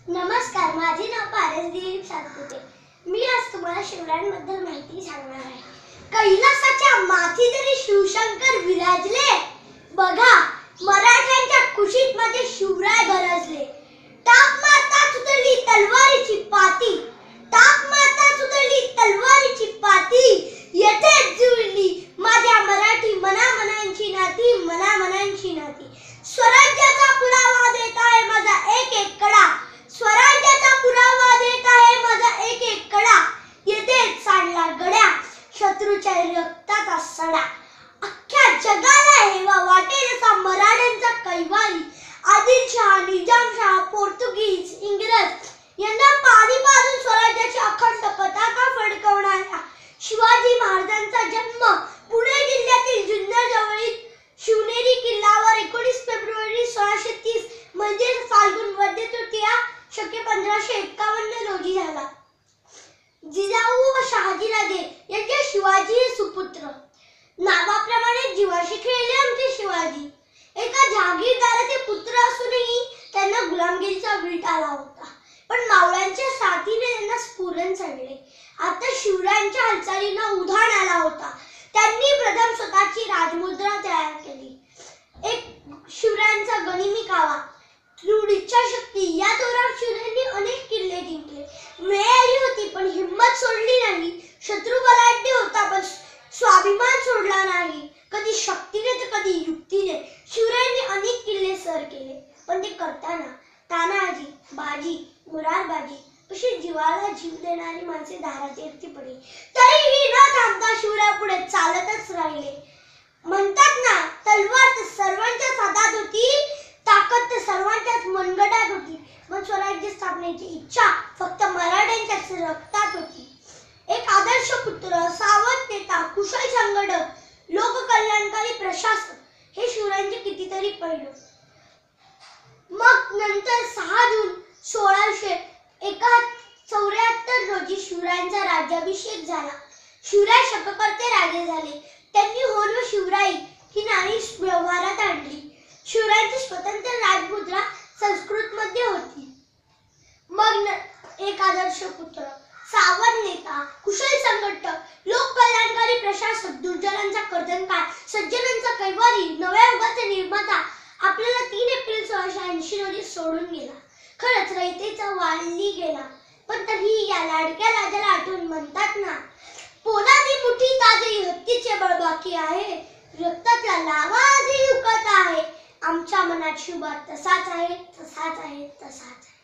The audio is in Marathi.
नमस्कार, माझे नाव पारस दिलीप सातपुते। मी आज तुम्हाला शिवरायांबद्दल माहिती सांगणार आहे। कैलासाच्या माथी जरी शिवशंकर विराजले, बघा मराठ्यांच्या कुशीत मध्ये शिवराय गरजले। टाक मारताच उतरली तलवारीची पाती, टाक मारताच उतरली तलवारीची पाती, येथेच जुळली माझ्या मराठी मनामनांची नाती, मनामनांची नाती। स्वराज्याचा पुरावा देत आहे माझा एक एक कडा, स्वराज्याचा पुरावा देत आहे माझा एक एक कडा, येथेच सांडला गड्या शत्रूच्या रक्ताचा सडा। अख्ख्या जगाला हेवा वाटेल असा मराठ्यांचा कैवारी, आदिलशाह, निजामशाह, पोर्तुगीज, इंग्रज यांना पाणी पाजून स्वराज्याची अखंड पताका फडकवणाऱ्या शिवाजी महाराजांचा जन्म पुणे जिल्ह्यातील जुन्नर जवळील शिवनेरी किल्ल्यावर 19 फेब्रुवारी 1630 म्हणजे फाल्गुन वद्य तृतीया शके 1551 रोजी झाला। जिजाऊ व शहाजीराजे यांचे शिवाजी हे सुपुत्र। नावाप्रमाणे जीवाशी खेळले आमचे शिवाजी। एका जागीरदाराचे पुत्र असूनही त्यांना गुलामगिरीचा वीट आला होता, पण मावळ्यांच्या साथीने त्यांना स्फुरण चढले। आता शिवरायांच्या हालचालींना उधाण आला होता। त्यांनी प्रथम स्वतःची राजमुद्रा तयार केली। एक शिवरायांचा गनिमी कावा, दृढ इच्छाशक्ती या जोरावर शिवरायांनी अनेक किल्ले जिंकले। वेळ आली होती पण हिंमत सोडली नाही। शत्रू बलाढ्य होता पण स्वाभिमान सोडला नाही। कधी शक्तीने तर कधी युक्तीने शिवरायांनी अनेक किल्ले सर केले, पण ते करताना तानाजी, बाजी, मुरारबाजी अशी जीवाला जीव देणारी माणसे दारात पडली, तरीही न थांबता शिवराय पुढे चालतच राहिले। म्हणतात ना, तलवार तर सर्वांच्याच हातात होती, ताकद तर सर्वांच्याच मनगटात होती, पण स्वराज्य स्थापनेची इच्छा फक्त मराठ्यांच्याच रक्तात होती। एक आदर्श पुत्र, सावध नेता, कुशल संघटक, लोककल्याणकारी प्रशासक हे शिवरायांचे कितीतरी पैलू। मग नंतर 6 जून 1674 रोजी शिवरायांचा राज्याभिषेक झाला। शिवराय शककर्ते राजे झाले। त्यांनी होन व शिवराई ही नाणी व्यवहारात आणली। शिवरायांची स्वतंत्र राजमुद्रा संस्कृत मध्ये होती। मग एक आदर्श पुत्र, सावध नेता, कुशल संघटक, लोककल्याणकारी प्रशासक, दुर्जनांचा कर्तनकार, सज्जनांचा कैवारी, नव्या युगाचा निर्माता आपल्याला 3 एप्रिल 1680 रोजी सोडून गेला। खरंच रयतेचा वाळली गेला, पण तरीही या लाडक्या राजाला आठवण म्हणतात ना, पोलादी मुठीत आजही हत्तीचे बळ बाकी आहे, रक्तातला लावा आजही उकळत आहे, आमच्या मनात शिवबा तसाच आहे, तसाच आहे, तसाच आहे।